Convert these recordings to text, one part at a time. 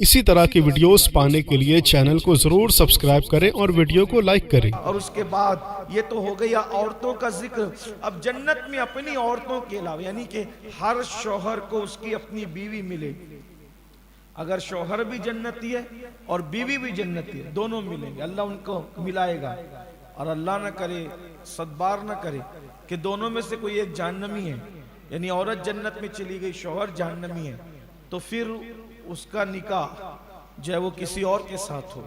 इसी तरह की वीडियोस पाने के लिए चैनल को जरूर सब्सक्राइब करें और वीडियो को लाइक करें। और उसके बाद ये तो हो गया औरतों का जिक्र। अब जन्नत में अपनी औरतों के अलावा यानी कि हर शौहर को उसकी अपनी बीवी मिलेगी। अगर शौहर भी जन्नती है और बीवी भी जन्नती है, दोनों मिलेंगे, अल्लाह उनको मिलाएगा। और अल्लाह ना करे, सदबार ना करे कि दोनों में से कोई एक जहन्नमी है, यानी औरत जन्नत में चली गई, शौहर जहन्नमी है, तो फिर उसका निकाह जो है वो किसी और के साथ हो।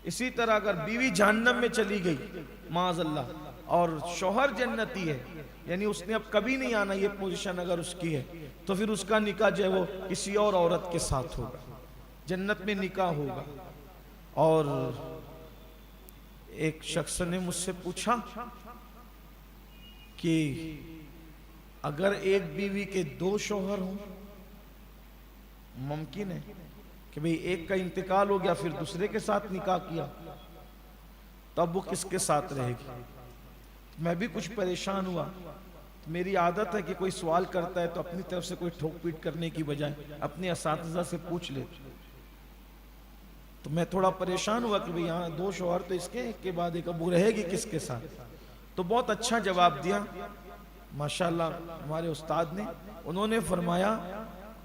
इसी तरह अगर बीवी जहन्नम में चली गई माज़अल्लाह और शौहर जन्नती है, यानी उसने अब कभी नहीं आना, ये पोजीशन अगर उसकी है, तो फिर उसका निकाह जो है वो किसी और औरत के साथ होगा, जन्नत में निकाह होगा। और एक शख्स ने मुझसे पूछा कि अगर एक बीवी के दो शौहर हों, मुमकिन है कि भाई एक का इंतकाल हो गया फिर दूसरे के साथ निकाह किया, तब वो किसके साथ रहेगी। मैं भी कुछ परेशान हुआ। तो मेरी आदत है कि कोई सवाल करता है तो अपनी तरफ से कोई ठोक पीट करने की बजाय अपने असातिज़ा से पूछ ले। तो मैं थोड़ा परेशान हुआ कि भाई यहाँ दो शौहर तो इसके, एक के बाद एक, अब वो रहेगी किसके साथ। तो बहुत अच्छा जवाब दिया माशाल्लाह हमारे उस्ताद ने। उन्होंने फरमाया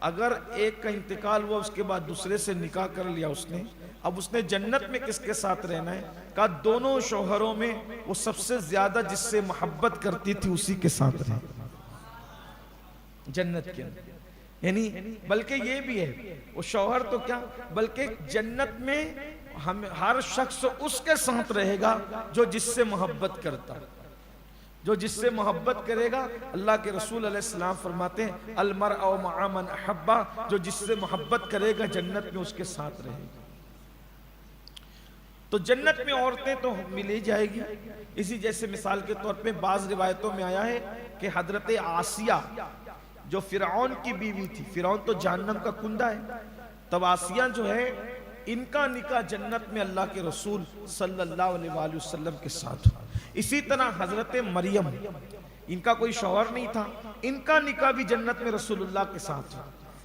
अगर एक का इंतकाल हुआ उसके बाद दूसरे से निकाह कर लिया उसने, अब उसने जन्नत में किसके साथ रहना है। कहा दोनों शौहरों में वो सबसे ज्यादा जिससे मोहब्बत करती थी उसी के साथ रहे जन्नत के अंदर। यानी बल्कि ये भी है, वो शौहर तो क्या बल्कि जन्नत में हम हर शख्स उसके साथ रहेगा जो जिससे मोहब्बत करता, जो जिससे मोहब्बत करेगा। अल्लाह के रसूल अलैहिस्सलाम फरमाते हैं अल मरअ मअ मन अहब्बा, जो जिससे मोहब्बत करेगा जन्नत में उसके साथ रहेगा। तो जन्नत में औरतें तो मिल जाएगी। इसी जैसे मिसाल के तौर पे बाज रिवायतों में आया है कि हजरत आसिया जो फिरौन की बीवी थी, फिरौन तो जहन्नम का कुंडा है, तब आसिया जो है इनका निकाह जन्नत में अल्लाह के रसूल सल्लल्लाहु अलैहि वसल्लम के साथ हुआ। इसी तरह हजरत मरियम, इनका कोई शौहर नहीं था, इनका निकाह भी जन्नत में रसूलुल्लाह के साथ हुआ।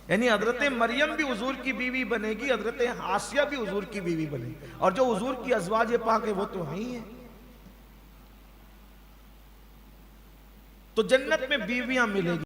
यानी हजरत मरियम भी हुजूर की बीवी बनेगी, हजरत आसिया भी हुजूर की बीवी बनेगी, और जो हुजूर की अज़वाज पाक है वो तो है ही है। तो जन्नत में बीवियां मिलेगी।